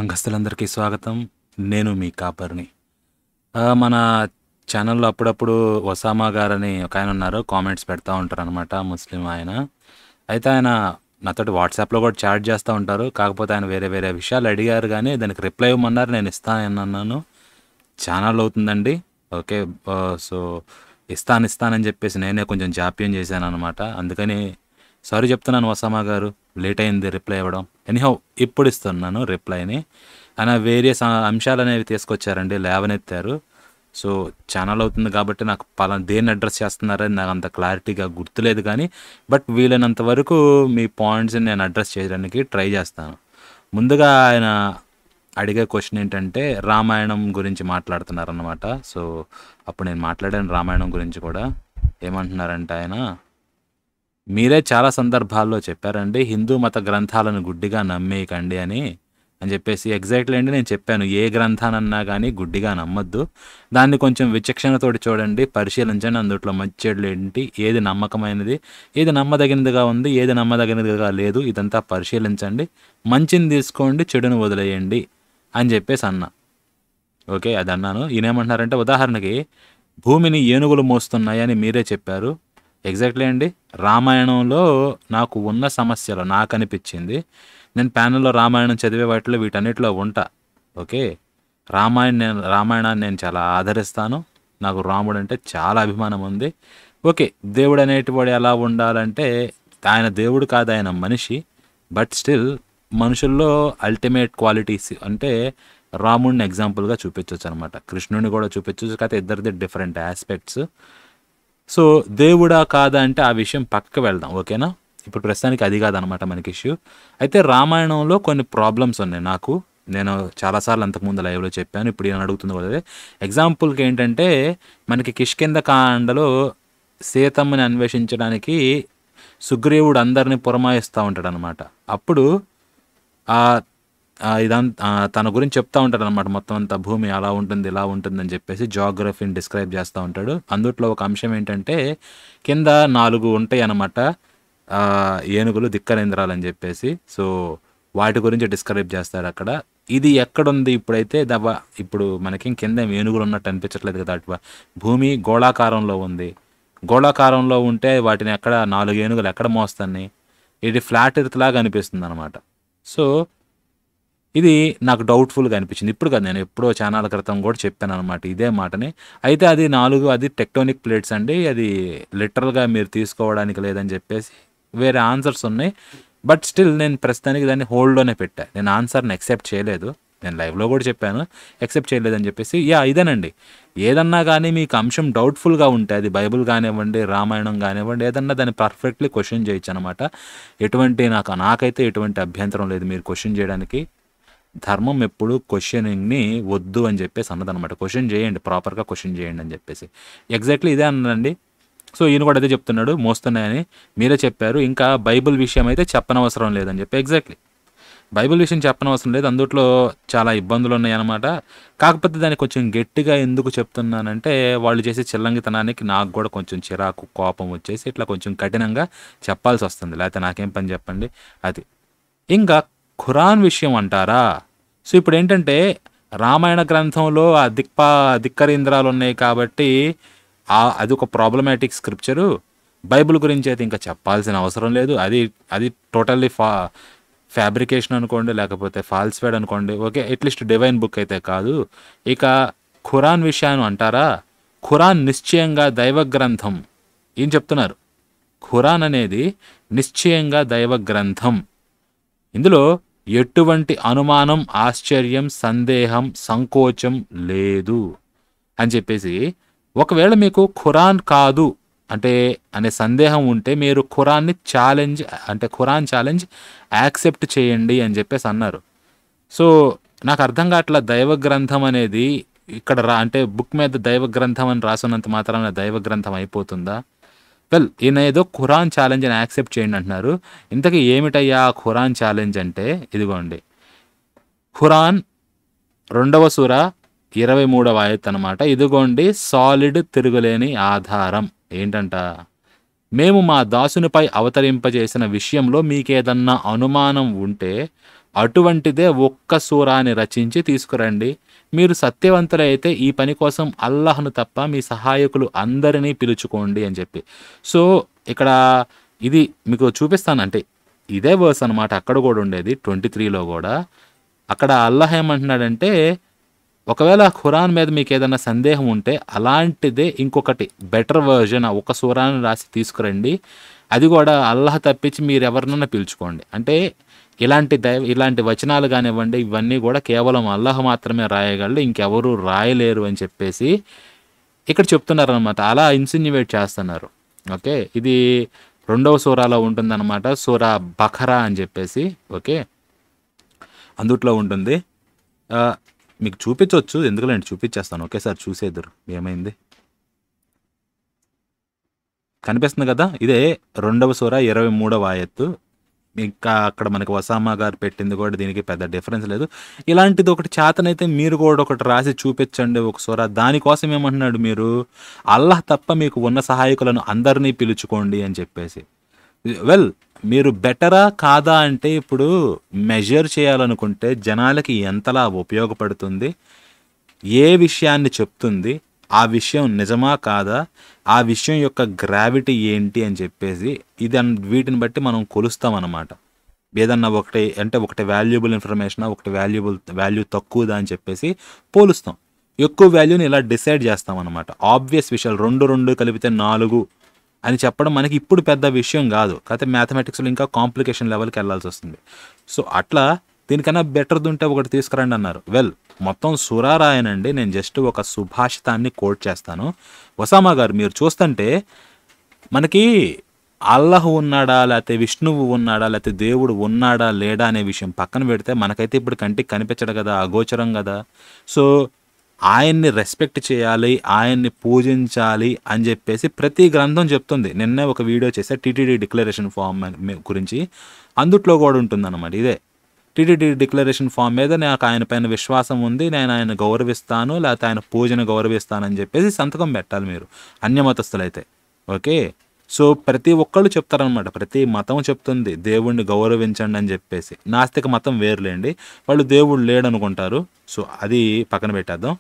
సంఘస్థులందరికీ స్వాగతం. నేను మీ కాపర్‌ని. మన ఛానల్‌లో అప్పుడప్పుడు ఒసామా గారని ఒకాయన ఉన్నారు. కామెంట్స్ పెడతా ఉంటారనమాట. ముస్లిం ఆయన. అయితే ఆయన నాతోటి వాట్సాప్‌లో కూడా చాట్ చేస్తా ఉంటారు. కాకపోతే ఆయన వేరే వేరే విషయాలు అడిగారు గానీ, దానికి రిప్లై ఇవ్వమన్నారు. నేను ఇస్తానన్నాను. చానాళ్ళు అవుతుందండి. ఓకే. సో, ఇస్తానని చెప్పేసి నేనే కొంచెం జాప్యం చేశాననమాట. అందుకని సారీ చెప్తున్నాను ఒసామా గారు. లేట్ అయింది రిప్లై ఇవ్వడం. ఎనీహౌ ఇప్పుడు ఇస్తున్నాను రిప్లైని. ఆయన వేరియస్ అంశాలనేవి తీసుకొచ్చారండి, లేవనెత్తారు. సో, ఛానల్ అవుతుంది కాబట్టి నాకు దేన్ని అడ్రస్ చేస్తున్నారని నాకు అంత క్లారిటీగా గుర్తులేదు కానీ, బట్ వీలైనంత వరకు మీ పాయింట్స్‌ని నేను అడ్రస్ చేయడానికి ట్రై చేస్తాను. ముందుగా ఆయన అడిగే క్వశ్చన్ ఏంటంటే, రామాయణం గురించి మాట్లాడుతున్నారన్నమాట. సో, అప్పుడు నేను మాట్లాడాను రామాయణం గురించి కూడా. ఏమంటున్నారంటే ఆయన, మీరే చాలా సందర్భాల్లో చెప్పారండి హిందూ మత గ్రంథాలను గుడ్డిగా నమ్మేయకండి అని చెప్పేసి. ఎగ్జాక్ట్లీ అండి, నేను చెప్పాను ఏ గ్రంథానన్నా కానీ గుడ్డిగా నమ్మొద్దు, దాన్ని కొంచెం విచక్షణతోటి చూడండి, పరిశీలించండి, అందుట్లో మంచి చెడులు ఏంటి, ఏది నమ్మకమైనది, ఏది నమ్మదగినదిగా ఉంది, ఏది నమ్మదగినదిగా లేదు, ఇదంతా పరిశీలించండి, మంచిని తీసుకోండి, చెడును వదిలేయండి అని చెప్పేసి అన్నా. ఓకే, అది అన్నాను. ఈయనేమంటున్నారంటే, ఉదాహరణకి భూమిని ఏనుగులు మోస్తున్నాయని మీరే చెప్పారు. ఎగ్జాక్ట్లీ అండి, రామాయణంలో నాకు ఉన్న సమస్యలు నాకు అనిపించింది. నేను ప్యానెల్లో రామాయణం చదివే వాటిలో వీటన్నిటిలో ఉంటా. ఓకే, రామాయణాన్ని నేను చాలా ఆదరిస్తాను. నాకు రాముడు అంటే చాలా అభిమానం ఉంది. ఓకే, దేవుడు అనేటివాడు ఎలా ఉండాలంటే, ఆయన దేవుడు కాదు, ఆయన మనిషి. బట్ స్టిల్ మనుషుల్లో అల్టిమేట్ క్వాలిటీస్ అంటే రాముడిని ఎగ్జాంపుల్గా చూపించవచ్చు అనమాట. కృష్ణుడిని కూడా చూపించవచ్చు, కాకపోతే ఇద్దరిది డిఫరెంట్ ఆస్పెక్ట్స్. సో, దేవుడా కాదా అంటే ఆ విషయం పక్కకు వెళ్దాం. ఓకేనా, ఇప్పుడు ప్రస్తుతానికి అది కాదనమాట మనకి ఇష్యూ. అయితే రామాయణంలో కొన్ని ప్రాబ్లమ్స్ ఉన్నాయి నాకు. నేను చాలాసార్లు అంతకుముందు లైవ్లో చెప్పాను, ఇప్పుడు ఈయన అడుగుతుంది కూడా అదే. ఎగ్జాంపుల్కి ఏంటంటే, మనకి కిష్కింద కాండలో సీతమ్మని అన్వేషించడానికి సుగ్రీవుడు అందరినీ పురమాయిస్తూ ఉంటాడు అనమాట. అప్పుడు ఇదంతా తన గురించి చెప్తా ఉంటాడు అనమాట. మొత్తం అంతా భూమి అలా ఉంటుంది ఇలా ఉంటుంది అని చెప్పేసి జాగ్రఫీని డిస్క్రైబ్ చేస్తూ ఉంటాడు. అందుట్లో ఒక అంశం ఏంటంటే, కింద 4 ఉంటాయి అన్నమాట ఏనుగులు, దిక్కరేంద్రాలు అని చెప్పేసి. సో, వాటి గురించి డిస్క్రైబ్ చేస్తాడు అక్కడ. ఇది ఎక్కడుంది ఇప్పుడైతే ఇప్పుడు మనకి కింద ఏనుగులు ఉన్నట్టు అనిపించట్లేదు కదా. అటు భూమి గోళాకారంలో ఉంది. గోళాకారంలో ఉంటే వాటిని 4 ఏనుగులు ఎక్కడ మోస్తాయి? ఇది ఫ్లాట్ ఎర్త్ లాగా అనిపిస్తుంది అనమాట. సో, ఇది నాకు డౌట్ఫుల్గా అనిపించింది. ఇప్పుడు కాదు, నేను ఎప్పుడో ఛానల్ క్రితం కూడా చెప్పాను అనమాట ఇదే మాటని. అయితే అది 4 అది టెక్టోనిక్ ప్లేట్స్ అండి, అది లిటరల్గా మీరు తీసుకోవడానికి లేదని చెప్పేసి వేరే ఆన్సర్స్ ఉన్నాయి. బట్ స్టిల్ నేను ప్రస్తుతానికి దాన్ని హోల్డ్లోనే పెట్టా. నేను ఆన్సర్ని యాక్సెప్ట్ చేయలేదు. నేను లైవ్లో కూడా చెప్పాను యాక్సెప్ట్ చేయలేదని చెప్పేసి. ఇదేనండి, ఏదన్నా కానీ మీకు అంశం డౌట్ఫుల్గా ఉంటే, అది బైబుల్ కానివ్వండి, రామాయణం కానివ్వండి, ఏదన్నా దాన్ని పర్ఫెక్ట్లీ క్వశ్చన్ చేయొచ్చు అనమాట. నాకైతే ఎటువంటి అభ్యంతరం లేదు మీరు క్వశ్చన్ చేయడానికి. ధర్మం ఎప్పుడు క్వశ్చనింగ్ని వద్దు అని చెప్పేసి అన్నదనమాట. క్వశ్చన్ చేయండి, ప్రాపర్గా క్వశ్చన్ చేయండి అని చెప్పేసి. ఎగ్జాక్ట్లీ ఇదే అన్నదండి. సో, ఈయన కూడా అదే చెప్తున్నాడు, మోస్తున్నాయని మీరే చెప్పారు, ఇంకా బైబిల్ విషయం అయితే చెప్పనవసరం లేదని చెప్పి. ఎగ్జాక్ట్లీ, బైబిల్ విషయం చెప్పనవసరం లేదు, అందుట్లో చాలా ఇబ్బందులు ఉన్నాయన్నమాట. కాకపోతే దాన్ని కొంచెం గట్టిగా ఎందుకు చెప్తున్నానంటే, వాళ్ళు చేసే చిల్లంగితనానికి నాకు కూడా కొంచెం చిరాకు, కోపం వచ్చేసి ఇట్లా కొంచెం కఠినంగా చెప్పాల్సి వస్తుంది. లేకపోతే నాకేం పని చెప్పండి. అది ఇంకా ఖురాన్ విషయం అంటారా? సో, ఇప్పుడు ఏంటంటే, రామాయణ గ్రంథంలో ఆ ధిక్కరేంద్రాలు ఉన్నాయి కాబట్టి అది ఒక ప్రాబ్లమాటిక్ స్క్రిప్చరు. బైబిల్ గురించి అయితే ఇంకా చెప్పాల్సిన అవసరం లేదు. అది టోటల్లీ ఫ్యాబ్రికేషన్ అనుకోండి, లేకపోతే ఫాల్స్ఫైడ్ అనుకోండి. ఓకే, అట్లీస్ట్ డివైన్ బుక్ అయితే కాదు. ఇక ఖురాన్ విషయాన్ని అంటారా? ఖురాన్ నిశ్చయంగా దైవ గ్రంథం. ఏం చెప్తున్నారు? ఖురాన్ అనేది నిశ్చయంగా దైవ గ్రంథం. ఇందులో ఎటువంటి అనుమానం, ఆశ్చర్యం, సందేహం, సంకోచం లేదు అని చెప్పేసి. ఒకవేళ మీకు ఖురాన్ కాదు అనే సందేహం ఉంటే, మీరు ఖురాన్ ఛాలెంజ్ యాక్సెప్ట్ చేయండి అని చెప్పేసి అన్నారు. సో, నాకు అర్థం కావట్లా, దైవ గ్రంథం అనేది ఇక్కడ బుక్ మీద దైవ గ్రంథం అని రాసున్నంత మాత్రాన దైవ గ్రంథం అయిపోతుందా? ఈయన ఏదో ఖురాన్ ఛాలెంజ్ అని యాక్సెప్ట్ చేయండి అంటున్నారు. ఇంతకీ ఏమిటయ్యా ఖురాన్ ఛాలెంజ్ అంటే? ఇదిగోండి, ఖురాన్ 2వ సూర 23వ ఆయత్ అనమాట. ఇదిగోండి సాలిడ్, తిరుగులేని ఆధారం. ఏంటంట? మేము మా దాసునిపై అవతరింపజేసిన విషయంలో మీకేదన్నా అనుమానం ఉంటే అటువంటిదే ఒక్క సూరాని రచించి తీసుకురండి. మీరు సత్యవంతులైతే ఈ పని కోసం అల్లాహ్‌ను తప్ప మీ సహాయకులు అందరినీ పిలుచుకోండి అని చెప్పి. సో, ఇక్కడ ఇది మీకు చూపిస్తాను. అంటే ఇదే వర్స్ అనమాట. అక్కడ కూడా ఉండేది 23లో కూడా. అక్కడ అల్లాహ్ ఏమంటున్నాడంటే, ఒకవేళ ఖురాన్ మీద మీకు ఏదైనా సందేహం ఉంటే అలాంటిదే ఇంకొకటి బెటర్ వర్జన్ ఒక సూరాని రాసి తీసుకురండి. అది కూడా అల్లాహ్ తప్పించి మీరు ఎవరినైనా పిలుచుకోండి. అంటే ఇలాంటి వచనాలు కానివ్వండి, ఇవన్నీ కూడా కేవలం అల్లాహ్ మాత్రమే రాయగలడు, ఇంకెవరు రాయలేరు అని చెప్పేసి ఇక్కడ చెప్తున్నారనమాట. అలా ఇన్సిన్యువేట్ చేస్తున్నారు. ఓకే, ఇది 2వ సూరాలో ఉంటుందన్నమాట. సూరా బఖరా అని చెప్పేసి. ఓకే, అందుట్లో ఉంటుంది. మీకు చూపించవచ్చు, ఎందుకులేండి చూపించేస్తాను. ఒకేసారి చూసేద్దరు ఏమైంది కనిపిస్తుంది కదా. ఇదే 2వ సూర 23వ ఆయత్తు. ఇంకా అక్కడ మనకి వసామా గారు పెట్టింది కూడా దీనికి పెద్ద డిఫరెన్స్ లేదు. ఇలాంటిది ఒకటి చేతనైతే మీరు కూడా ఒకటి రాసి చూపించండి ఒక సూర. దానికోసం ఏమంటున్నాడు, మీరు అల్లాహ్ తప్ప మీకు ఉన్న సహాయకులను అందరినీ పిలుచుకోండి అని చెప్పేసి. వెల్, మీరు బెటరా కాదా అంటే ఇప్పుడు మెజర్ చేయాలనుకుంటే జనాలకి ఎంతలా ఉపయోగపడుతుంది, ఏ విషయాన్ని చెప్తుంది, ఆ విషయం నిజమా కాదా, ఆ విషయం యొక్క గ్రావిటీ ఏంటి అని చెప్పేసి వీటిని బట్టి మనం కొలుస్తామన్నమాట. ఏదన్నా ఒకటి వాల్యుబుల్ ఇన్ఫర్మేషన్, ఒకటి వాల్యూ తక్కువదా అని చెప్పేసి పోలుస్తాం. ఎక్కువ వాల్యూని ఇలా డిసైడ్ చేస్తామన్నమాట. ఆబ్వియస్ విషయాలు 2 కలిపితే 4 అని చెప్పడం మనకి ఇప్పుడు పెద్ద విషయం కాదు. కాకపోతే మ్యాథమెటిక్స్లో ఇంకా కాంప్లికేషన్ లెవెల్కి వెళ్ళాల్సి వస్తుంది. సో అట్లా దీనికన్నా బెటర్ది ఉంటే ఒకటి తీసుకురండి అన్నారు. వెల్, మొత్తం సూరా రాయనండి, నేను జస్ట్ ఒక సుభాషితాన్ని కోట్ చేస్తాను. వసామా గారు మీరు చూస్తుంటే మనకి అల్లాహ్ ఉన్నాడా, లేకపోతే విష్ణువు ఉన్నాడా, లేకపోతే దేవుడు ఉన్నాడా లేడా అనే విషయం పక్కన పెడితే మనకైతే ఇప్పుడు కంటికి కనిపించడు కదా, అగోచరం కదా. సో ఆయన్ని రెస్పెక్ట్ చేయాలి, ఆయన్ని పూజించాలి అని చెప్పేసి ప్రతి గ్రంథం చెప్తుంది. నిన్నే ఒక వీడియో చేసా టీటీడీ డిక్లరేషన్ ఫామ్ గురించి. అందుట్లో కూడా ఉంటుందన్నమాట ఇదే. టీటీడీ డిక్లరేషన్ ఫామ్ మీద నాకు ఆయన పైన విశ్వాసం ఉంది, నేను ఆయన గౌరవిస్తాను, లేకపోతే ఆయన పూజను గౌరవిస్తానని చెప్పేసి సంతకం పెట్టాలి మీరు అన్యమతస్థులైతే. ఓకే, సో ప్రతి ఒక్కళ్ళు చెప్తారనమాట, ప్రతి మతం చెప్తుంది దేవుణ్ణి గౌరవించండి అని చెప్పేసి. నాస్తిక మతం వేరులేండి, వాళ్ళు దేవుడు లేడనుకుంటారు. సో అది పక్కన పెట్టేద్దాం.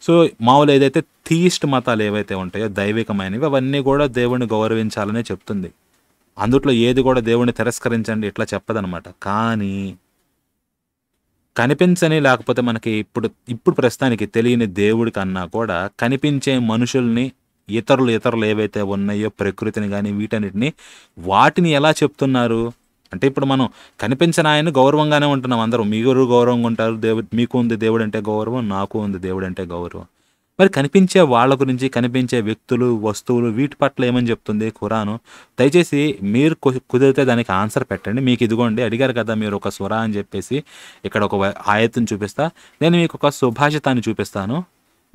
సో మామూలు ఏదైతే థీయిస్ట్ మతాలు ఏవైతే ఉంటాయో దైవికమైనవి, అవన్నీ కూడా దేవుణ్ణి గౌరవించాలనే చెప్తుంది. అందుట్లో ఏది కూడా దేవుణ్ణి తిరస్కరించండి ఇట్లా చెప్పదనమాట. కానీ కనిపించని, లేకపోతే మనకి ఇప్పుడు ప్రస్తుతానికి తెలియని దేవుడి కన్నా కూడా కనిపించే మనుషుల్ని, ఇతరులు ఏవైతే ఉన్నాయో ప్రకృతిని కానీ వాటిని ఎలా చెప్తున్నారు అంటే, ఇప్పుడు మనం కనిపించిన ఆయన గౌరవంగానే ఉంటున్నాం అందరం. మీరు గౌరవంగా ఉంటారు, మీకు ఉంది దేవుడు అంటే గౌరవం, నాకు ఉంది దేవుడు అంటే గౌరవం. మరి కనిపించే వాళ్ళ గురించి, కనిపించే వ్యక్తులు, వస్తువులు, వీటి పట్ల ఏమని చెప్తుంది ఖురాను? దయచేసి మీరు కుదిరితే దానికి ఆన్సర్ పెట్టండి. మీకు ఇదిగోండి అడిగారు కదా మీరు ఒక సూరా అని చెప్పేసి, ఇక్కడ ఒక ఆయత్తుని చూపిస్తా, నేను మీకు ఒక సుభాషితాన్ని చూపిస్తాను.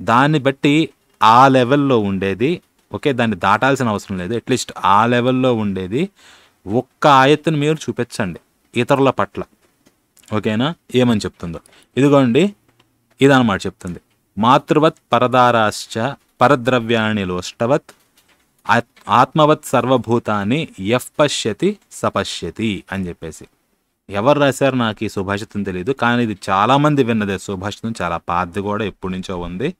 దాన్ని బట్టి ఆ లెవెల్లో ఉండేది, ఓకే, దాన్ని దాటాల్సిన అవసరం లేదు, అట్లీస్ట్ ఆ లెవెల్లో ఉండేది ఒక్క ఆయత్తుని మీరు చూపించండి ఇతరుల పట్ల. ఓకేనా, ఏమని చెప్తుందో ఇదిగోండి. ఇదన్నమాట చెప్తుంది. మాతృవత్ పరదారాశ్చ పరద్రవ్యాణి లోష్టవత్ ఆత్మవత్ సర్వభూతాన్ని యః పశ్యతి సపశ్యతి అని చెప్పేసి. ఎవరు రాశారు నాకు ఈ సుభాషితం తెలియదు, కానీ ఇది చాలామంది విన్నదే సుభాషితం, చాలా పాతది కూడా, ఎప్పటి నుంచో ఉంది.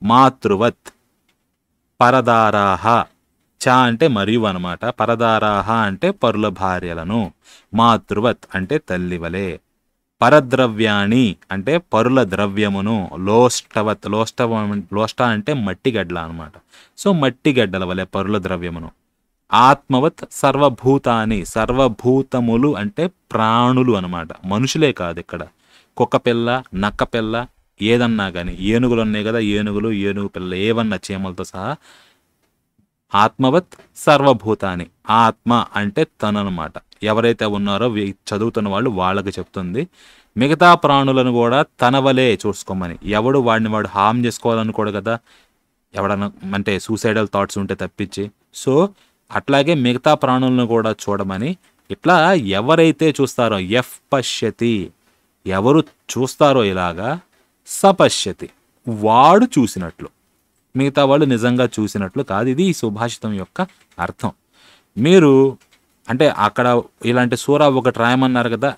మాతృవత్ పరదారాహ, చ అంటే మరియు అనమాట, పరదారాహ అంటే పరుల భార్యలను, మాతృవత్ అంటే తల్లివలే, పరద్రవ్యాణి అంటే పరుల ద్రవ్యమును, లోష్టవత్ లోష్ట అంటే మట్టి గడ్డల అనమాట. సో మట్టి గడ్డల వలె పరుల ద్రవ్యమును, ఆత్మవత్ సర్వభూతాని, సర్వభూతములు అంటే ప్రాణులు అనమాట, మనుషులే కాదు. ఇక్కడ కుక్క పిల్ల, నక్క పిల్ల, ఏదన్నా కానీ, ఏనుగులు ఉన్నాయి కదా, ఏనుగు పిల్ల, ఏవన్నా చీమలతో సహా, ఆత్మవత్ సర్వభూతాని. ఆత్మ అంటే తననమాట. ఎవరైతే ఉన్నారో చదువుతున్న వాళ్ళు వాళ్ళకి చెప్తుంది. మిగతా ప్రాణులను కూడా తన వలే చూసుకోమని. ఎవడు వాడు హామ్ చేసుకోవాలనుకోడు కదా, ఎవడన్నా అంటే సూసైడల్ థాట్స్ ఉంటే తప్పించి. సో అట్లాగే మిగతా ప్రాణులను కూడా చూడమని. ఇట్లా ఎవరైతే చూస్తారో, యః పశ్యతి, ఎవరు చూస్తారో ఇలాగా, సపశ్యతి వాడు చూసినట్లు, మిగతా వాళ్ళు నిజంగా చూసినట్లు కాదు. ఇది ఈ సుభాషితం యొక్క అర్థం. మీరు అంటే అక్కడ ఇలాంటి సూరా ఒకటి రాయమన్నారు కదా,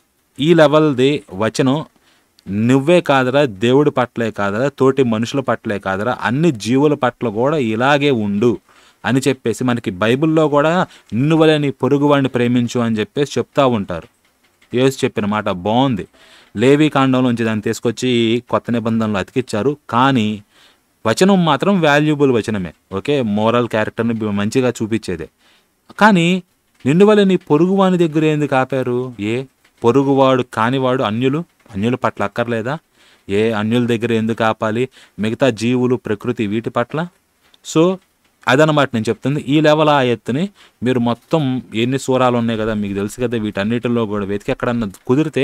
ఈ లెవెల్ది వచనం నువ్వే కాదరా, దేవుడి పట్లే కాదరా, తోటి మనుషుల పట్లే కాదరా, అన్ని జీవుల పట్ల కూడా ఇలాగే ఉండు అని చెప్పేసి మనకి బైబిల్లో కూడా నిన్ను వలె నీ పొరుగువాడిని ప్రేమించు అని చెప్పేసి చెప్తా ఉంటారు. యేసు చెప్పిన మాట బాగుంది. లేవి కాండంలోంచి దాన్ని తీసుకొచ్చి కొత్త నిబంధనలు అతికిచ్చారు. కానీ వచనం మాత్రం వాల్యుబుల్ వచనమే. ఓకే, మోరల్ క్యారెక్టర్ని మంచిగా చూపించేదే. కానీ నిన్ను వలె నీ పొరుగువాని దగ్గర ఎందుకు ఆపారు? పొరుగువాడు కానివాడు అన్యుల పట్ల అక్కర్లేదా? అన్యుల దగ్గర ఎందుకు ఆపాలి? మిగతా జీవులు, ప్రకృతి వీటి పట్ల. సో అదనమాట నేను చెప్తుంది. ఈ లెవెల్ ఆ ఎత్తుని మీరు మొత్తం ఎన్ని సూరాలు ఉన్నాయి కదా మీకు తెలుసు కదా, వీటన్నిటిలో కూడా వెతికి ఎక్కడన్నా కుదిరితే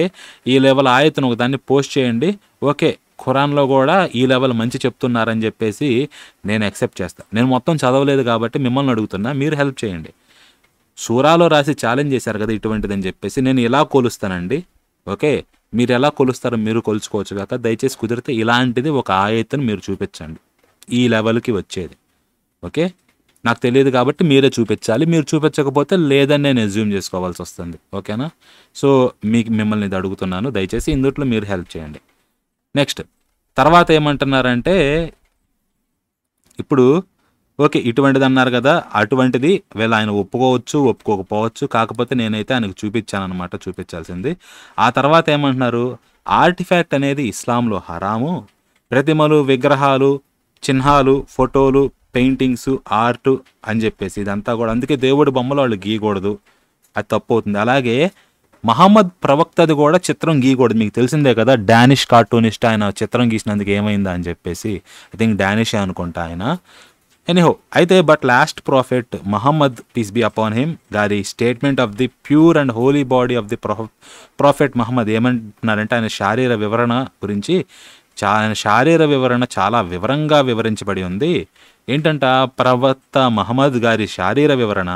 ఈ లెవెల్ ఆ ఎత్తును ఒక దాన్ని పోస్ట్ చేయండి. ఓకే, ఖురాన్లో కూడా ఈ లెవెల్ మంచి చెప్తున్నారని చెప్పేసి నేను యాక్సెప్ట్ చేస్తాను. నేను మొత్తం చదవలేదు కాబట్టి మిమ్మల్ని అడుగుతున్నా, మీరు హెల్ప్ చేయండి. సూరాలో రాసి ఛాలెంజ్ చేశారు కదా ఇటువంటిదని చెప్పేసి నేను ఇలా కొలుస్తానండి. ఓకే, మీరు ఎలా కొలుస్తారో మీరు కొలుచుకోవచ్చు కాక దయచేసి కుదిరితే ఇలాంటిది ఒక ఆయత్తుని మీరు చూపించండి ఈ లెవెల్కి వచ్చేది. ఓకే, నాకు తెలియదు కాబట్టి మీరే చూపించాలి. మీరు చూపించకపోతే లేదని నేను అజ్యూమ్ చేసుకోవాల్సి వస్తుంది. ఓకేనా? సో మిమ్మల్ని ఇది అడుగుతున్నాను, దయచేసి ఇందుట్లో మీరు హెల్ప్ చేయండి. నెక్స్ట్ తర్వాత ఏమంటున్నారంటే, ఇప్పుడు ఓకే ఇటువంటిది అన్నారు కదా, అటువంటిది ఆయన ఒప్పుకోవచ్చు ఒప్పుకోకపోవచ్చు, కాకపోతే నేనైతే ఆయనకు చూపించానమాట, చూపించాల్సింది. ఆ తర్వాత ఏమంటున్నారు, ఆర్టిఫాక్ట్ అనేది ఇస్లాంలో హరాము. ప్రతిమలు, విగ్రహాలు, చిహ్నాలు, ఫోటోలు, పెయింటింగ్స్, ఆర్ట్ అని చెప్పేసి ఇదంతా కూడా, అందుకే దేవుడి బొమ్మలు వాళ్ళు గీయకూడదు, అది తప్పు అవుతుంది. అలాగే మహమ్మద్ ప్రవక్తది కూడా చిత్రం గీయకూడదు. మీకు తెలిసిందే కదా, డానిష్ కార్టూనిస్ట్ ఆయన చిత్రం గీసినందుకు ఏమైందా అని చెప్పేసి, ఐ థింక్ డానిషే అనుకుంటా ఆయన. ఎనీహో అయితే but last prophet Muhammad peace be upon him గారి statement of the pure and holy body of the prophet Muhammad ఏమంటున్నారంటే, ఆయన శారీర వివరణ గురించి ఆయన శారీర వివరణ చాలా వివరంగా వివరించబడి ఉంది. ఏంటంట, ప్రవక్త మహమ్మద్ గారి శారీర వివరణ,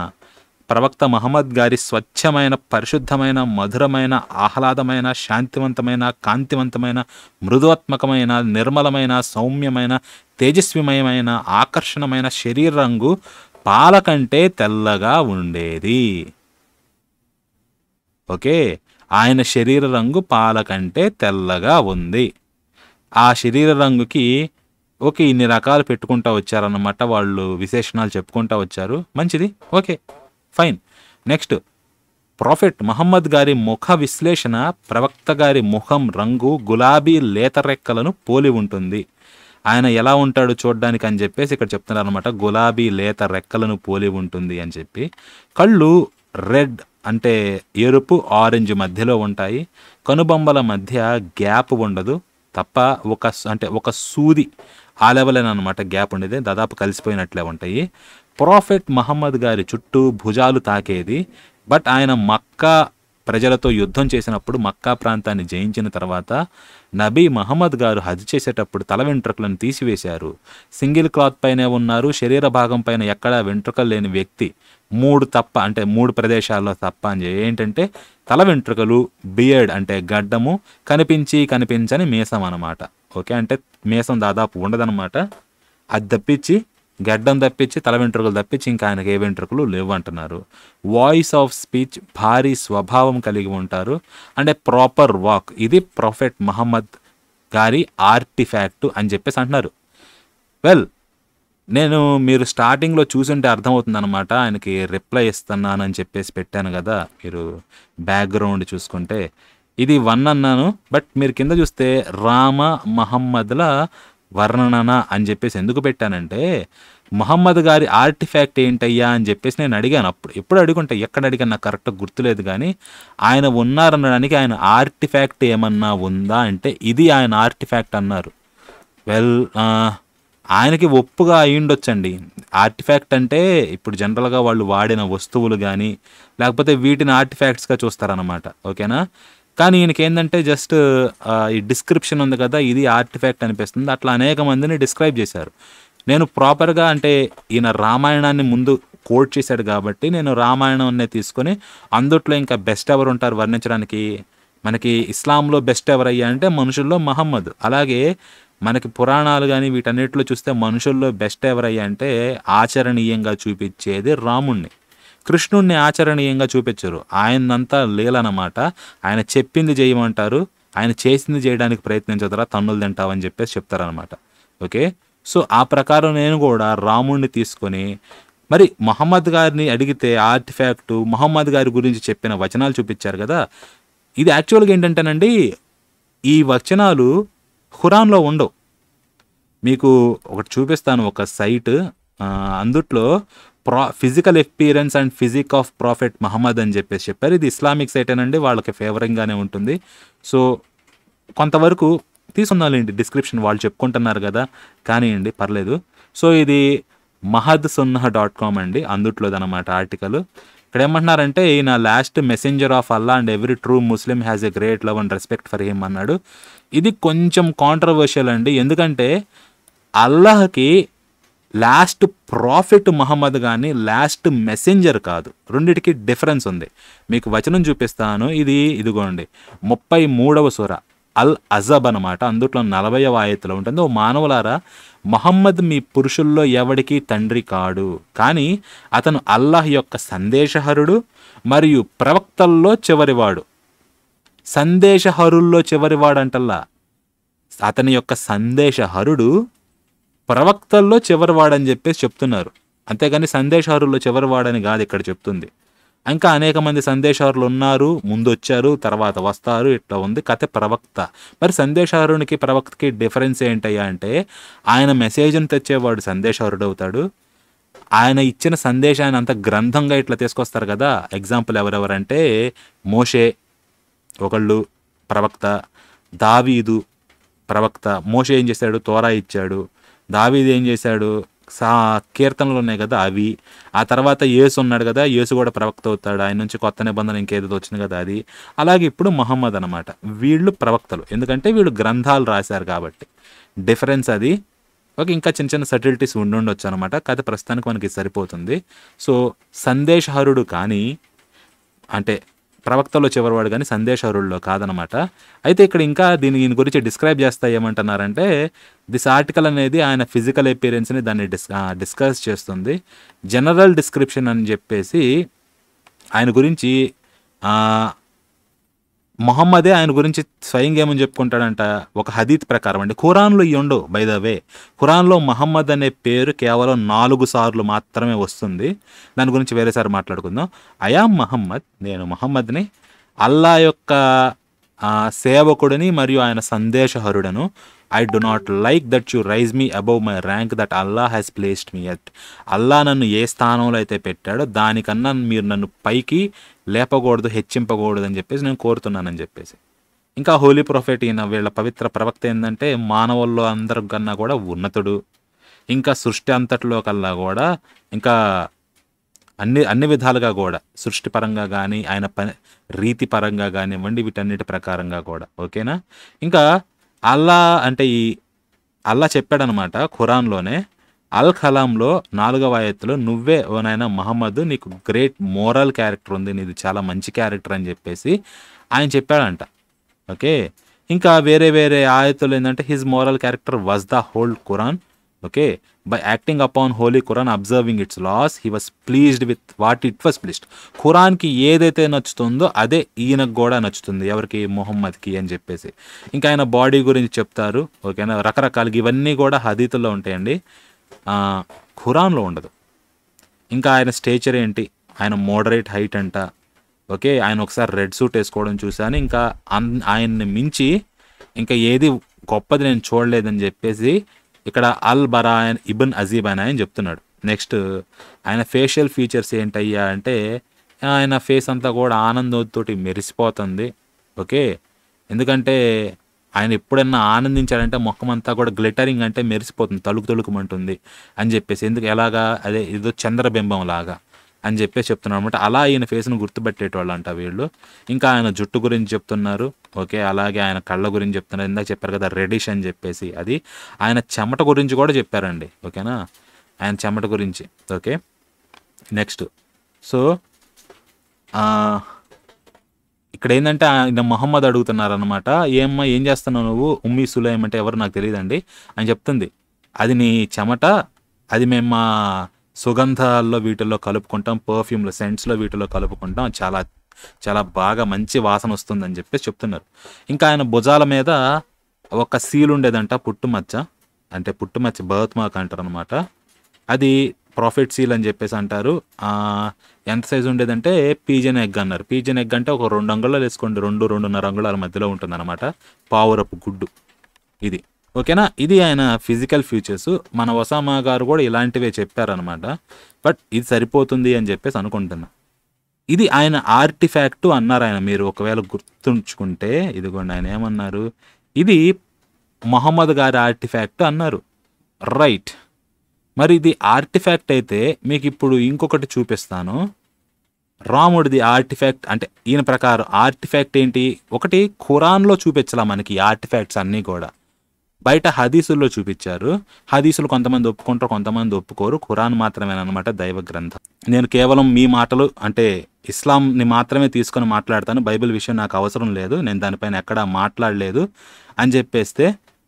ప్రవక్త మహమ్మద్ గారి స్వచ్ఛమైన, పరిశుద్ధమైన, మధురమైన, ఆహ్లాదమైన, శాంతివంతమైన, కాంతివంతమైన, మృదువాత్మకమైన, నిర్మలమైన, సౌమ్యమైన, తేజస్విమయమైన, ఆకర్షణమైన శరీర రంగు పాల కంటే తెల్లగా ఉండేది. ఓకే, ఆయన శరీర రంగు పాల కంటే తెల్లగా ఉంది. ఆ శరీర రంగుకి ఓకే ఇన్ని రకాలు పెట్టుకుంటా వచ్చారన్నమాట, వాళ్ళు విశేషణాలు చెప్పుకుంటా వచ్చారు. మంచిది, okay fine. Next prophet Muhammad గారి ముఖ విశ్లేషణ, ప్రవక్త గారి ముఖం రంగు గులాబీ లేత రెక్కలను పోలి ఉంటుంది. ఆయన ఎలా ఉంటాడు చూడడానికి అని చెప్పేసి ఇక్కడ చెప్తున్నారు అనమాట, గులాబీ లేత రెక్కలను పోలి ఉంటుంది అని చెప్పి. కళ్ళు రెడ్ అంటే ఎరుపు, ఆరెంజ్ మధ్యలో ఉంటాయి. కనుబొమ్మల మధ్య గ్యాప్ ఉండదు తప్ప ఒక సూది ఆ లెవెలేనమాట గ్యాప్ ఉండేది, దాదాపు కలిసిపోయినట్లే ఉంటాయి. ప్రాఫెట్ మహమ్మద్ గారి చుట్టూ భుజాలు తాకేది. బట్ ఆయన మక్కా ప్రజలతో యుద్ధం చేసినప్పుడు, మక్కా ప్రాంతాన్ని జయించిన తర్వాత నబీ మహమ్మద్ గారు హజ్ చేసేటప్పుడు తల వెంట్రుకలను తీసివేశారు. సింగిల్ క్లాత్ పైనే ఉన్నారు. శరీర భాగం పైన ఎక్కడా వెంట్రుకలు లేని వ్యక్తి. 3 ప్రదేశాల్లో తప్ప అని ఏంటంటే తల వెంట్రుకలు, బియర్డ్ అంటే గడ్డము, కనిపించని మీసం అనమాట. ఓకే, అంటే మీసం దాదాపు ఉండదన్నమాట. అది తప్పించి, గడ్డం తప్పించి, తల వెంట్రుకలు తప్పించి ఇంకా ఆయనకు ఏ వెంట్రుకలు లేవు అంటున్నారు. వాయిస్ ఆఫ్ స్పీచ్, భారీ స్వభావం కలిగి ఉంటారు. అంటే ప్రాపర్ వాక్. ఇది ప్రాఫెట్ మహమ్మద్ గారి ఆర్టిఫాక్ట్ అని చెప్పేసి అంటున్నారు. వెల్, మీరు స్టార్టింగ్లో చూసుంటే అర్థమవుతుంది అనమాట, ఆయనకి రిప్లై ఇస్తున్నానని చెప్పేసి పెట్టాను కదా, మీరు బ్యాక్గ్రౌండ్ చూసుకుంటే ఇది 1 అన్నాను. బట్ మీరు కింద చూస్తే రామ మహమ్మద్ల వర్ణన అని చెప్పేసి ఎందుకు పెట్టానంటే, మహమ్మద్ గారి ఆర్టిఫాక్ట్ ఏంటయ్యా అని చెప్పేసి నేను అడిగాను. ఎప్పుడు అడుగుంటా, ఎక్కడ అడిగాను నాకు కరెక్ట్గా గుర్తులేదు. కానీ ఆయన ఉన్నారనడానికి ఆయన ఆర్టిఫాక్ట్ ఏమన్నా ఉందా అంటే ఇది ఆయన ఆర్టిఫాక్ట్ అన్నారు. వెల్, ఆయనకి ఒప్పుగా అయ్యుండొచ్చండి. ఆర్టిఫాక్ట్ అంటే ఇప్పుడు జనరల్గా వాళ్ళు వాడిన వస్తువులు కానీ లేకపోతే వీటిని ఆర్టిఫాక్ట్స్గా చూస్తారనమాట. ఓకేనా? కానీ ఈయనకి ఏంటంటే జస్ట్ ఈ డిస్క్రిప్షన్ ఉంది కదా, ఇది ఆర్టిఫాక్ట్ అనిపిస్తుంది. అట్లా అనేక మందిని డిస్క్రైబ్ చేశారు. నేను ప్రాపర్గా అంటే ఈయన రామాయణాన్ని ముందు కోట్ చేశాడు కాబట్టి నేను రామాయణాన్ని తీసుకొని అందుట్లో ఇంకా బెస్ట్ ఎవరు ఉంటారు వర్ణించడానికి, మనకి ఇస్లాంలో బెస్ట్ ఎవరయ్యా అంటే మనుషుల్లో మహమ్మద్. అలాగే మనకి పురాణాలు కానీ వీటన్నిటిలో చూస్తే మనుషుల్లో బెస్ట్ ఎవరయ్యా అంటే ఆచరణీయంగా చూపించేది రాముణ్ణి. కృష్ణుడిని ఆచరణీయంగా చూపించరు. ఆయనంతా లీలనమాట. ఆయన చెప్పింది చేయమంటారు, ఆయన చేసింది చేయడానికి ప్రయత్నించదురా తన్నులు తింటావని చెప్పేసి చెప్తారనమాట. ఓకే. సో ఆ ప్రకారం నేను కూడా రాముడిని తీసుకొని మరి మహమ్మద్ గారిని అడిగితే ఆర్టిఫాక్టు మహమ్మద్ గారి గురించి చెప్పిన వచనాలు చూపించారు కదా. ఇది యాక్చువల్గా ఏంటంటేనండి, ఈ వచనాలు ఖురాన్లో ఉండవు. మీకు ఒకటి చూపిస్తాను, ఒక సైట్. అందుట్లో physical appearance and physique of prophet Muhammad అని చెప్పేసి చెప్పారు. ఇది ఇస్లామిక్ సైట్ అనండి, వాళ్ళకి ఫేవరింగ్గానే ఉంటుంది. సో కొంతవరకు తీసుకుందాంలేండి, డిస్క్రిప్షన్ వాళ్ళు చెప్పుకుంటున్నారు కదా, కానివ్వండి పర్లేదు. సో ఇది mahadsunnah.com అండి, అందుట్లోదనమాట ఆర్టికల్. ఇక్కడ ఏమంటున్నారంటే, ఈయన last messenger of Allah and every true Muslim has a great love and respect for him అన్నాడు. ఇది కొంచెం కాంట్రవర్షియల్ అండి, ఎందుకంటే అల్లాహకి లాస్ట్ ప్రాఫిట్ మహమ్మద్ కానీ లాస్ట్ మెసెంజర్ కాదు, రెండిటికి డిఫరెన్స్ ఉంది. మీకు వచనం చూపిస్తాను. ఇదిగోండి 33వ సూర అల్ అజబ్ అనమాట, అందుట్లో 40వ ఆయత్తులో ఉంటుంది. ఓ మానవులారా, మహమ్మద్ మీ పురుషుల్లో ఎవడికి తండ్రి కాడు, కానీ అతను అల్లాహ్ యొక్క సందేశహరుడు మరియు ప్రవక్తల్లో చివరివాడు. సందేశహరుల్లో చివరివాడంటల్లా, అతని యొక్క సందేశహరుడు ప్రవక్తల్లో చివరివాడని చెప్పేసి చెప్తున్నారు. అంతేగాని సందేశహరుల్లో చివరివాడని కాదు ఇక్కడ చెప్తుంది. ఇంకా అనేక మంది సందేశహరులు ఉన్నారు, ముందు వచ్చారు, తర్వాత వస్తారు, ఇట్లా ఉంది కథ. ప్రవక్త, మరి సందేశహరునికి ప్రవక్తకి డిఫరెన్స్ ఏంటయ్యా అంటే, ఆయన మెసేజ్ని తెచ్చేవాడు సందేశహరుడు అవుతాడు. ఆయన ఇచ్చిన సందేశాన్ని అంత గ్రంథంగా ఇట్లా తీసుకొస్తారు కదా. ఎగ్జాంపుల్ ఎవరెవరంటే, మోషే ఒకళ్ళు ప్రవక్త, దావీదు ప్రవక్త. మోషే ఏం చేశాడు, తోరా ఇచ్చాడు. దావీదు ఏం చేశాడు, కీర్తనలు ఉన్నాయి కదా అవి. ఆ తర్వాత యేసు ఉన్నాడు కదా, యేసు కూడా ప్రవక్త అవుతాడు, ఆయన నుంచి కొత్త నిబంధన ఇంకేదో వచ్చింది కదా అది. అలాగే ఇప్పుడు మహమ్మద్ అనమాట, వీళ్ళు ప్రవక్తలు, ఎందుకంటే వీళ్ళు గ్రంథాలు రాశారు కాబట్టి. డిఫరెన్స్ అది. ఓకే, ఇంకా చిన్న చిన్న సటిలిటీస్ ఉండొచ్చు అనమాట, కథ ప్రస్తుతానికి మనకి సరిపోతుంది. సో సందేశహరుడు కానీ, అంటే ప్రవక్తలో చివరివాడు కానీ సందేశహరుల్లో కాదనమాట. అయితే ఇక్కడ ఇంకా దీని గురించి డిస్క్రైబ్ చేస్తా ఏమంటున్నారంటే, దిస్ ఆర్టికల్ అనేది ఆయన ఫిజికల్ అపియరెన్స్ని దాన్ని డిస్కస్ చేస్తుంది. జనరల్ డిస్క్రిప్షన్ అని చెప్పేసి ఆయన గురించి మొహమ్మదే ఆయన గురించి స్వయంగా ఏమని చెప్పుకుంటాడంట, ఒక హదీత్ ప్రకారం అండి. ఖురాన్లో ఇవి ఉండవు బై ద వే. ఖురాన్లో మహమ్మద్ అనే పేరు కేవలం 4 సార్లు మాత్రమే వస్తుంది. దాని గురించి వేరేసారి మాట్లాడుకుందాం. అయామ్ మహమ్మద్, నేను మహమ్మద్ని, అల్లా యొక్క సేవకుడిని మరియు ఆయన సందేశహరుడను. I do not like that you raise me above my rank that Allah has placed me at. Allah నన్ను ఏ స్థానంలో అయితే పెట్టాడో దానికన్నా మీరు నన్ను పైకి లేపకూడదు, హెచ్చింపకూడదు అని చెప్పేసి నేను కోరుతున్నానని చెప్పేసి. ఇంకా హోలీ ప్రొఫెట్ ఈయన, వీళ్ళ పవిత్ర ప్రవక్త ఏంటంటే మానవుల్లో అందరికన్నా కూడా ఉన్నతుడు. ఇంకా సృష్టి అంతటిలో కల్లా కూడా ఇంకా అన్ని విధాలుగా కూడా, సృష్టి పరంగా కానీ ఆయన రీతి పరంగా కానివ్వండి, వీటన్నిటి ప్రకారంగా కూడా. ఓకేనా. ఇంకా అల్లా అంటే అల్లా చెప్పాడనమాట ఖురాన్లోనే, అల్ కలాంలో 4వ ఆయత్తులో, నువ్వే ఓ నాయన మహమ్మద్, నీకు గ్రేట్ మోరల్ క్యారెక్టర్ ఉంది, నీది చాలా మంచి క్యారెక్టర్ అని చెప్పేసి ఆయన చెప్పాడంట. ఓకే. ఇంకా వేరే వేరే ఆయత్తులు ఏంటంటే, his moral character was the whole Quran. Okay. By acting upon holy Quran, observing its laws, he was pleased with what it was pleased. ఖురాన్కి ఏదైతే నచ్చుతుందో అదే ఈయనకు కూడా నచ్చుతుంది. ఎవరికి? మొహమ్మద్కి అని చెప్పేసి. ఇంకా ఆయన బాడీ గురించి చెప్తారు. ఓకేనా. రకరకాలుగా ఇవన్నీ కూడా హదీతుల్లో ఉంటాయండి, ఖురాన్లో ఉండదు. ఇంకా ఆయన స్టేచర్ ఏంటి, ఆయన మోడరేట్ హైట్ అంట. ఓకే. ఆయన ఒకసారి రెడ్ సూట్ వేసుకోవడం చూశాను. ఇంకా ఆయన్ని మించి ఇంకా ఏది గొప్పది నేను చూడలేదని చెప్పేసి ఇక్కడ అల్ బరాయన్ ఇబన్ అజీబ్ అని ఆయన చెప్తున్నాడు. నెక్స్ట్ ఆయన ఫేషియల్ ఫీచర్స్ ఏంటయ్యా అంటే, ఆయన ఫేస్ అంతా కూడా ఆనందంతో మెరిసిపోతుంది. ఓకే. ఎందుకంటే ఆయన ఎప్పుడన్నా ఆనందించాడంటే ముఖం అంతా కూడా గ్లిటరింగ్ అంటే మెరిసిపోతుంది, తళుకుమంటుంది అని చెప్పేసి. ఎలాగా, అదే ఏదో చంద్రబింబం లాగా అని చెప్పేసి చెప్తున్నారు అనమాట. అలా ఈయన ఫేస్ను గుర్తుపెట్టేటోళ్ళు అంట వీళ్ళు. ఇంకా ఆయన జుట్టు గురించి చెప్తున్నారు. ఓకే. అలాగే ఆయన కళ్ళ గురించి చెప్తున్నారు. ఇందాక చెప్పారు కదా రెడిష్ అని చెప్పేసి, అది. ఆయన చెమట గురించి కూడా చెప్పారండి. ఓకేనా. ఆయన చెమట గురించి. ఓకే. నెక్స్ట్ సో ఇక్కడ ఏంటంటే ఆయన మొహమ్మద్ అడుగుతున్నారనమాట, ఏమ్మా ఏం చేస్తున్నావు నువ్వు, ఉమ్మీ సులైం అంటే ఎవరు నాకు తెలియదండి అని చెప్తుంది. అది నీ చెమట, అది మేము మా సుగంధాల్లో వీటిల్లో కలుపుకుంటాం, పర్ఫ్యూమ్‌లో, సెంట్స్‌లో వీటిలో కలుపుకుంటాం. చాలా చాలా బాగా మంచి వాసన వస్తుందని చెప్పేసి చెప్తున్నారు. ఇంకా ఆయన భుజాల మీద ఒక సీల్ ఉండేదంట, పుట్టుమచ్చ. అంటే పుట్టుమచ్చ బర్త్ మార్క్ అంటారనమాట. అది ప్రాఫిట్ సీల్ అని చెప్పేసి అంటారు. ఎంత సైజు ఉండేదంటే పీజన్ ఎగ్ అన్నారు. పీజన్ ఎగ్ అంటే ఒక 2 అంగుళాలు వేసుకోండి, 2-2.5 అంగుళాల మధ్యలో ఉంటుందన్నమాట. పావురపు గుడ్డు ఇది. ఓకేనా? ఇది ఆయన ఫిజికల్ ఫీచర్స్. మన ఒసామా గారు కూడా ఇలాంటివే చెప్పారనమాట. బట్ ఇది సరిపోతుంది అని చెప్పేసి అనుకుంటున్నా. ఇది ఆయన ఆర్టిఫాక్ట్ అన్నారు ఆయన. మీరు ఒకవేళ గుర్తుంచుకుంటే ఇదిగోండి ఆయన ఏమన్నారు, ఇది మొహమ్మద్ గారి ఆర్టిఫాక్ట్ అన్నారు. రైట్. మరి ఇది ఆర్టిఫాక్ట్ అయితే మీకు ఇప్పుడు ఇంకొకటి చూపిస్తాను. రాముడిది ఆర్టిఫాక్ట్ అంటే ఈయన ప్రకారం ఆర్టిఫాక్ట్ ఏంటి? ఒకటి ఖురాన్లో చూపించాల మనకి ఆర్టిఫాక్ట్స్ అన్నీ కూడా. బయట హదీసుల్లో చూపించారు. హదీసులు కొంతమంది ఒప్పుకుంటారు, కొంతమంది ఒప్పుకోరు. ఖురాన్ మాత్రమేనమాట దైవ గ్రంథం. నేను కేవలం మీ మాటలు అంటే ఇస్లాంని మాత్రమే తీసుకొని మాట్లాడతాను. బైబిల్ విషయం నాకు అవసరం లేదు, నేను దానిపైన ఎక్కడా మాట్లాడలేదు అని చెప్పేస్తే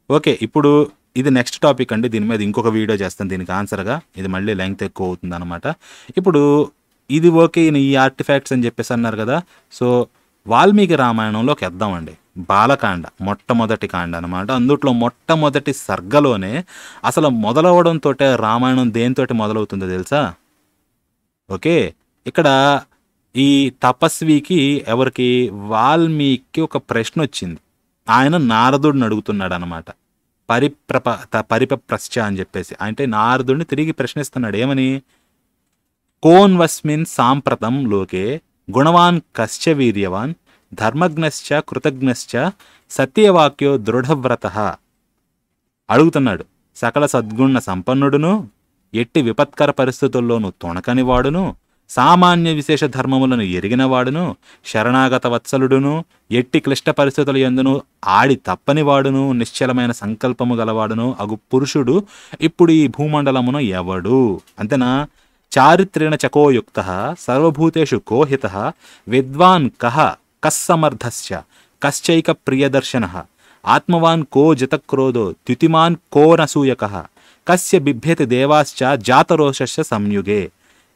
ఓకే. ఇప్పుడు ఇది నెక్స్ట్ టాపిక్ అండి. దీని మీద ఇంకొక వీడియో చేస్తాను దీనికి ఆన్సర్గా. ఇది మళ్ళీ లెంగ్త్ ఎక్కువ అవుతుంది అనమాట. ఇప్పుడు ఇది ఓకే, ఈ ఆర్టిఫాక్ట్స్ అని చెప్పేసి అన్నారు కదా. సో వాల్మీకి రామాయణంలోకి వద్దామండి. బాలకాండ మొట్టమొదటి కాండ అనమాట. అందుట్లో మొట్టమొదటి సర్గలోనే అసలు మొదలవడంతో రామాయణం దేనితోటి మొదలవుతుందో తెలుసా? ఓకే, ఇక్కడ ఈ తపస్వికి ఎవరికి వాల్మీకి ఒక ప్రశ్న వచ్చింది. ఆయన నారదుడిని అడుగుతున్నాడు అనమాట. పరిపప్రశ్చ అని చెప్పేసి అంటే నారదుడిని తిరిగి ప్రశ్నిస్తున్నాడు. ఏమని? కోన్వస్మిన్ సాంప్రతం లోకే గుణవాన్ కశ్చ వీర్యవాన్ ధర్మజ్ఞశ్చ కృతజ్ఞశ్చ సత్యవాక్యో దృఢవ్రత అడుగుతున్నాడు. సకల సద్గుణ సంపన్నుడును, ఎట్టి విపత్కర పరిస్థితుల్లోనూ తొణకని వాడును, సామాన్య విశేష ధర్మములను ఎరిగినవాడును, శరణాగత వత్సలుడును, ఎట్టి క్లిష్ట పరిస్థితుల యందును ఆడి తప్పని వాడును, నిశ్చలమైన సంకల్పము గలవాడును అగు పురుషుడు ఇప్పుడు ఈ భూమండలమున ఎవడు? అంతేనా? చారిత్రేణ చకోయుక్త సర్వభూతేషు కోహిత విద్వాన్ కస్సమర్థశ్చ కశ్చైక ప్రియదర్శన ఆత్మవాన్ కో జితక్రోధో ద్యుతిమాన్ కో నసూయక కస్య బిభ్యతి దేవాశ్చ జాతరోషస్య సంయుగే.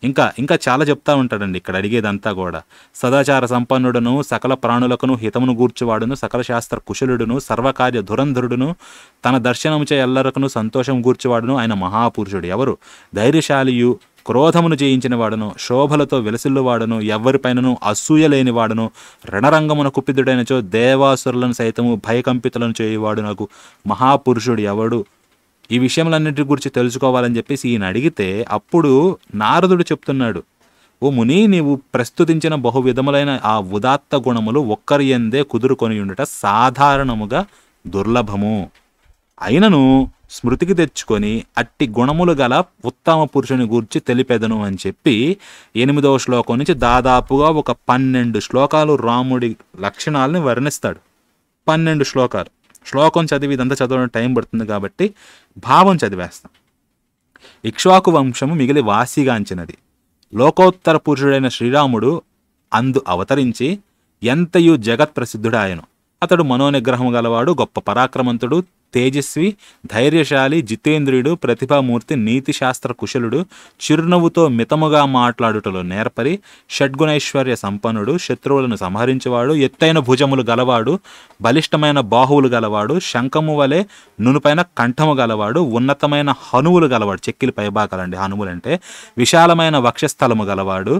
ఇంకా చాలా చెప్తా ఉంటాడండి ఇక్కడ. అడిగేదంతా కూడా సదాచార సంపన్నుడును, సకల ప్రాణులకును హితమును గూర్చువాడును, సకల శాస్త్ర కుశలుడును, సర్వకార్య ధురంధరుడును, తన దర్శనముచే ఎల్లరకును సంతోషం గూర్చువాడును ఆయన మహాపురుషుడు ఎవరు? ధైర్యశాలియు, క్రోధమును జయించిన వాడును, శోభలతో వెలసిల్లువాడును, ఎవ్వరిపైనను అసూయ లేనివాడును, రణరంగమున కుపితుడైనచో దేవాసురులను సైతము భయకంపితులను చేయువాడు నాకు మహాపురుషుడు ఎవడు? ఈ విషయములన్నింటి గురించి తెలుసుకోవాలని చెప్పేసి ఈయన అడిగితే అప్పుడు నారదుడు చెప్తున్నాడు, ఓ ముని, నీవు ప్రస్తుతించిన బహు విధములైన ఆ ఉదాత్త గుణములు ఒక్కరి యందే కుదురుకొని ఉండుట సాధారణముగా దుర్లభము. అయినను స్మృతికి తెచ్చుకొని అట్టి గుణములు గల ఉత్తమ పురుషుని గూర్చి తెలిపెదను అని చెప్పి 8వ శ్లోకం నుంచి దాదాపుగా ఒక 12 శ్లోకాలు రాముడి లక్షణాలని వర్ణిస్తాడు. 12 శ్లోకాలు. శ్లోకం చదివి ఇదంతా చదవడం టైం పడుతుంది కాబట్టి భావం చదివేస్తాం. ఇక్ష్వాకు వంశము మిగిలి వాసిగాంచినది. లోకోత్తర పురుషుడైన శ్రీరాముడు అందు అవతరించి ఎంతయు జగత్ ప్రసిద్ధుడాయను. అతడు మనోనిగ్రహము గలవాడు, గొప్ప పరాక్రమంతుడు, తేజస్వి, ధైర్యశాలి, జితేంద్రియుడు, ప్రతిభామూర్తి, నీతిశాస్త్ర కుశలుడు, చిరునవ్వుతో మితముగా మాట్లాడుటలో నేర్పరి, షడ్గుణైశ్వర్య సంపన్నుడు, శత్రువులను సంహరించేవాడు, ఎత్తైన భుజములు గలవాడు, బలిష్టమైన బాహువులు గలవాడు, శంఖము వలె నునుపైన కంఠము గలవాడు, ఉన్నతమైన హనువులు గలవాడు. చెక్కిలి పైబాకాలండి హనువులంటే. విశాలమైన వక్షస్థలము గలవాడు,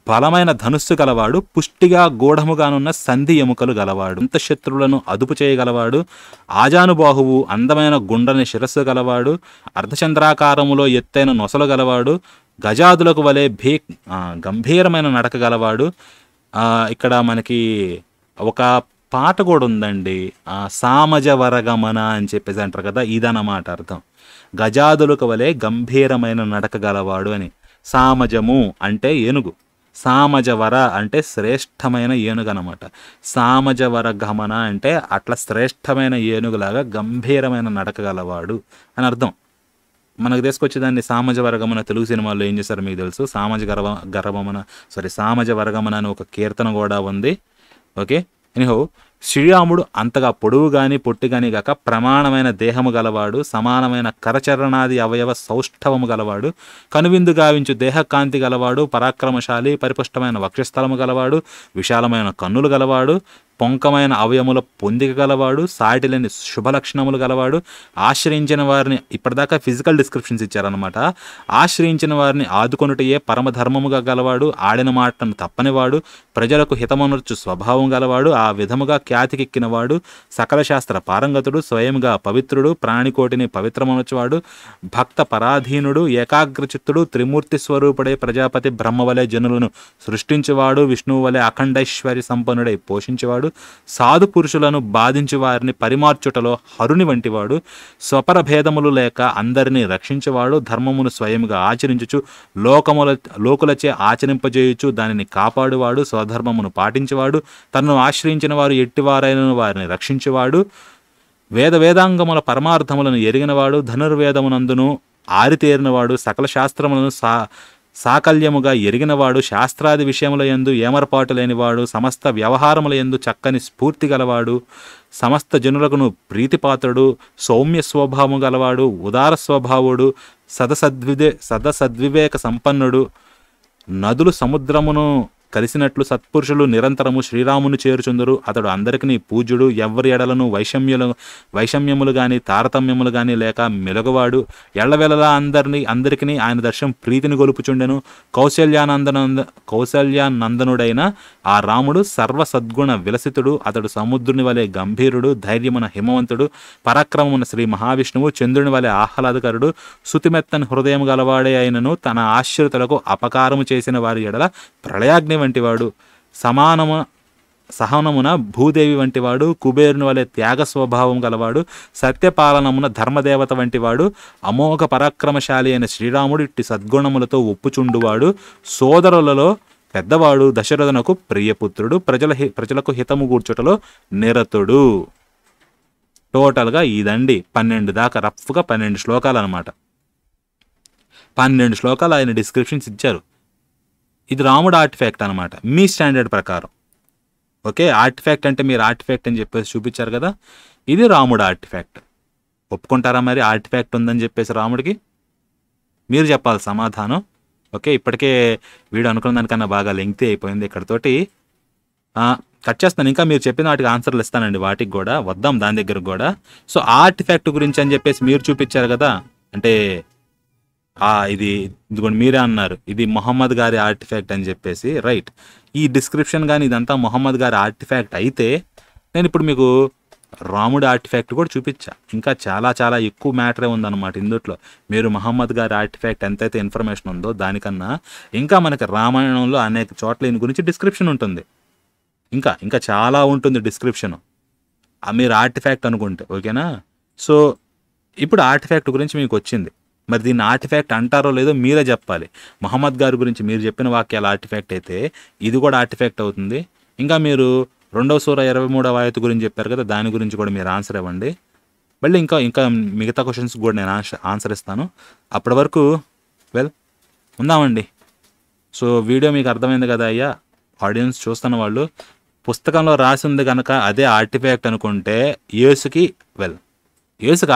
బలమైన ధనుస్సు గలవాడు, పుష్టిగా గూఢముగానున్న సంధి ఎముకలు గలవాడు, అంత శత్రువులను అదుపు చేయగలవాడు, ఆజానుబాహువు, అందమైన గుండ్రని శిరస్సు గలవాడు, అర్ధచంద్రాకారములో ఎత్తైన నొసలు గలవాడు, గజాదులకు వలె గంభీరమైన నడక గలవాడు. ఇక్కడ మనకి ఒక పాట కూడా ఉందండి, సామజ వరగమన అని చెప్పేసి అంటారు కదా, ఇదన్నమాట అర్థం. గజాదులకు వలె గంభీరమైన నడక గలవాడు అని. సామజము అంటే ఏనుగు, సామజవర అంటే శ్రేష్టమైన ఏనుగు అనమాట. సామజవర గమన అంటే అట్లా శ్రేష్టమైన ఏనుగులాగా గంభీరమైన నడక గలవాడు అని అర్థం. మనకు తీసుకొచ్చేదాన్ని సామజ వరగమన తెలుగు సినిమాల్లో ఏం చేశారు మీకు తెలుసు. సామజ వరగమన అని ఒక కీర్తన కూడా ఉంది. ఓకే, ఎనిహో శ్రీరాముడు అంతగా పొడవు గాని పొట్టి గాని గాక ప్రమాణమైన దేహము గలవాడు, సమానమైన కరచరణాది అవయవ సౌష్ఠవము గలవాడు, కనువిందు గావించు దేహకాంతి గలవాడు, పరాక్రమశాలి, పరిపుష్టమైన వక్షస్థలము గలవాడు, విశాలమైన కన్నులు గలవాడు, పొంకమైన అవయముల పొందిక గలవాడు, సాటిలేని శుభలక్షణములు గలవాడు, ఆశ్రయించిన వారిని ఇప్పటిదాకా ఫిజికల్ డిస్క్రిప్షన్స్ ఇచ్చారనమాట. ఆశ్రయించిన వారిని ఆదుకొనుటయే పరమధర్మముగా గలవాడు, ఆడిన మాటను తప్పనివాడు, ప్రజలకు హితమనర్చు స్వభావం గలవాడు, ఆ విధముగా ఖ్యాతికెక్కినవాడు, సకల శాస్త్ర పారంగతుడు, స్వయంగా పవిత్రుడు, ప్రాణికోటిని పవిత్రమనర్చువాడు, భక్త పరాధీనుడు, ఏకాగ్రచిత్తుడు, త్రిమూర్తి స్వరూపుడై ప్రజాపతి బ్రహ్మవలే జనులను సృష్టించువాడు, విష్ణువు వలె అఖండైశ్వర్య సంపన్నుడై పోషించేవాడు, సాధు పురుషులను బాధించి వారిని పరిమార్చుటలో హరుని వంటివాడు, స్వపర భేదములు లేక అందరినీ రక్షించేవాడు, ధర్మమును స్వయముగా ఆచరించుచు లోకులచే ఆచరింపజేయుచు దానిని కాపాడువాడు, స్వధర్మమును పాటించేవాడు, తనను ఆశ్రయించిన వారు ఎట్టివారైన వారిని రక్షించేవాడు, వేదాంగముల పరమార్థములను ఎరిగినవాడు, ధనుర్వేదమునందును ఆరితేరినవాడు, సకల శాస్త్రములను సాకల్యముగా ఎరిగినవాడు, శాస్త్రాది విషయముల యందు ఏమరపాటు లేనివాడు, సమస్త వ్యవహారముల యందు చక్కని స్ఫూర్తి గలవాడు, సమస్త జనులకును ప్రీతిపాత్రుడు, సౌమ్య స్వభావము గలవాడు, ఉదార స్వభావుడు, సదసద్వివేక సంపన్నుడు, నదులు సముద్రమును కలిసినట్లు సత్పురుషులు నిరంతరము శ్రీరామును చేరుచుందరు. అతడు అందరికీ పూజ్యుడు, ఎవ్వరి ఎడలను వైషమ్యములు గాని తారతమ్యములు గాని లేక మెలుగవాడు, ఎళ్లవెలలా అందరికీ ఆయన దర్శనం ప్రీతిని గొలుపుచుండెను. కౌసల్యానందనుడైన ఆ రాముడు సర్వసద్గుణ విలసితుడు, అతడు సముద్రుని వలె గంభీరుడు, ధైర్యమున హిమవంతుడు, పరాక్రమమున శ్రీ మహావిష్ణువు, చంద్రుని వలె ఆహ్లాదకరుడు, శుతిమెత్తని హృదయం గలవాడే అయినను తన ఆశ్రితులకు అపకారము చేసిన వారి ఎడల ప్రళయాగ్ని వంటివాడు, సహనమున భూదేవి వంటివాడు, కుబేరుని వలె త్యాగ స్వభావం గలవాడు, సత్యపాలనమున ధర్మదేవత వంటివాడు, అమోఘ పరాక్రమశాలి అయిన శ్రీరాముడు ఇట్టి సద్గుణములతో ఒప్పుచుండువాడు, సోదరులలో పెద్దవాడు, దశరథునకు ప్రియపుత్రుడు, ప్రజలకు హితము కూర్చుటలో నిరతుడు. టోటల్గా ఇదండి 12 దాకా, రఫ్గా 12 శ్లోకాలు అనమాట. 12 శ్లోకాలు ఆయన డిస్క్రిప్షన్స్ ఇచ్చారు. ఇది రాముడు ఆర్టిఫాక్ట్ అనమాట మీ స్టాండర్డ్ ప్రకారం. ఓకే, ఆర్టిఫాక్ట్ అంటే మీరు ఆర్టిఫాక్ట్ అని చెప్పేసి చూపించారు కదా, ఇది రాముడు ఆర్టిఫాక్ట్. ఒప్పుకుంటారా మరి ఆర్టిఫాక్ట్ ఉందని చెప్పేసి రాముడికి? మీరు చెప్పాలి సమాధానం. ఓకే, ఇప్పటికే వీడు అనుకున్న దానికన్నా బాగా లెంగ్తీ అయిపోయింది. ఇక్కడతోటి కట్ చేస్తాను. ఇంకా మీరు చెప్పిన వాటికి ఆన్సర్లు ఇస్తానండి, వాటికి కూడా వద్దాం, దాని దగ్గరకు కూడా. సో ఆర్టిఫాక్ట్ గురించి అని చెప్పేసి మీరు చూపించారు కదా, అంటే ఇదిగోండి మీరే అన్నారు ఇది మొహమ్మద్ గారి ఆర్టిఫాక్ట్ అని చెప్పేసి, రైట్. ఈ డిస్క్రిప్షన్ కానీ ఇదంతా మొహమ్మద్ గారి ఆర్టిఫాక్ట్ అయితే, నేను ఇప్పుడు మీకు రాముడి ఆర్టిఫాక్ట్ కూడా చూపించా. ఇంకా చాలా చాలా ఎక్కువ మ్యాటరే ఉందన్నమాట ఇందుట్లో. మీరు మహమ్మద్ గారి ఆర్టిఫాక్ట్ ఎంతైతే ఇన్ఫర్మేషన్ ఉందో దానికన్నా ఇంకా మనకి రామాయణంలో అనేక చోట్ల దీని గురించి డిస్క్రిప్షన్ ఉంటుంది. ఇంకా చాలా ఉంటుంది డిస్క్రిప్షన్, మీరు ఆర్టిఫాక్ట్ అనుకుంటే. ఓకేనా? సో ఇప్పుడు ఆర్టిఫాక్ట్ గురించి మీకు వచ్చింది. మరి దీన్ని ఆర్టిఫాక్ట్ అంటారో లేదో మీరే చెప్పాలి. మహమ్మద్ గారి గురించి మీరు చెప్పిన వాక్యాలు ఆర్టిఫాక్ట్ అయితే ఇది కూడా ఆర్టిఫాక్ట్ అవుతుంది. ఇంకా మీరు 2వ సూర 23వ ఆయతు గురించి చెప్పారు కదా, దాని గురించి కూడా మీరు ఆన్సర్ ఇవ్వండి. మళ్ళీ ఇంకా మిగతా క్వశ్చన్స్ కూడా నేను ఆన్సర్ ఇస్తాను. అప్పటి వరకు ఉందామండి. సో వీడియో మీకు అర్థమైంది కదా అయ్యా, ఆడియన్స్ చూస్తున్న వాళ్ళు. పుస్తకంలో రాసి ఉంది కనుక అదే ఆర్టిఫాక్ట్ అనుకుంటే యేసుకి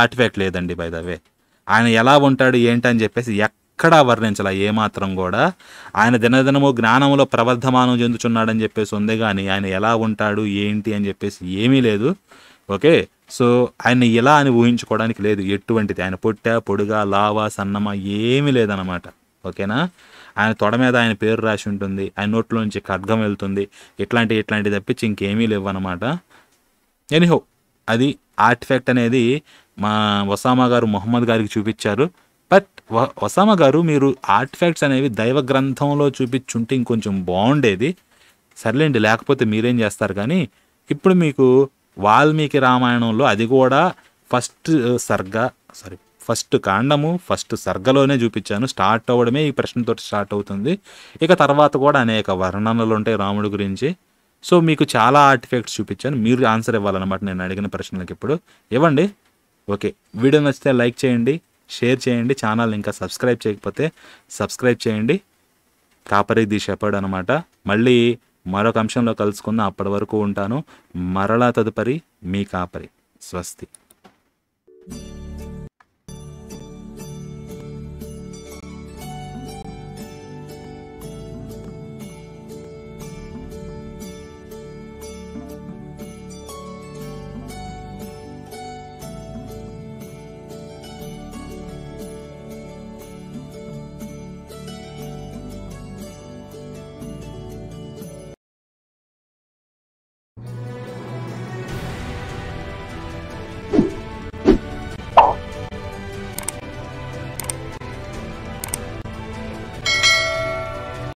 ఆర్టిఫాక్ట్ లేదండి. బై ద వే ఆయన ఎలా ఉంటాడు ఏంటని చెప్పేసి ఎక్కడా వర్ణించాల ఏమాత్రం కూడా. ఆయన దినదినము జ్ఞానంలో ప్రవర్ధమానం చెందుతున్నాడని చెప్పేసి ఉంది, కానీ ఆయన ఎలా ఉంటాడు ఏంటి అని చెప్పేసి ఏమీ లేదు. ఓకే, సో ఆయన ఇలా అని ఊహించుకోవడానికి లేదు ఎటువంటిది. ఆయన పొడుగా లావా సన్నమా ఏమీ లేదనమాట. ఓకేనా? ఆయన తొడ మీద ఆయన పేరు రాసి ఉంటుంది, ఆయన నోట్లోంచి ఖడ్గం వెళ్తుంది, ఇట్లాంటి తప్పించి ఇంకేమీ లేవు అనమాట. ఎనీహో అది ఆర్టిఫాక్ట్ అనేది మా ఒసామా గారు మొహమ్మద్ గారికి చూపించారు. బట్ ఒసామా గారు మీరు ఆర్టిఫాక్ట్స్ అనేవి దైవ గ్రంథంలో చూపించుంటే ఇంకొంచెం బాగుండేది. సర్లేండి, లేకపోతే మీరేం చేస్తారు. కానీ ఇప్పుడు మీకు వాల్మీకి రామాయణంలో అది కూడా ఫస్ట్ కాండము ఫస్ట్ సర్గలోనే చూపించాను. స్టార్ట్ అవ్వడమే ఈ ప్రశ్నతో స్టార్ట్ అవుతుంది. ఇక తర్వాత కూడా అనేక వర్ణనలు ఉంటాయి రాముడి గురించి. సో మీకు చాలా ఆర్టిఫాక్ట్స్ చూపించాను, మీరు ఆన్సర్ ఇవ్వాలన్నమాట నేను అడిగిన ప్రశ్నలకు. ఇప్పుడు ఇవ్వండి. ఓకే, వీడియో నచ్చితే లైక్ చేయండి, షేర్ చేయండి, ఛానల్ ఇంకా సబ్స్క్రైబ్ చేయకపోతే సబ్స్క్రైబ్ చేయండి. కాపరి ది షెపర్డ్ అనమాట. మళ్ళీ మరొక అంశంలో కలుసుకుందాం. అప్పటి వరకు ఉంటాను. మరలా తదుపరి మీ కాపరి. స్వస్తి.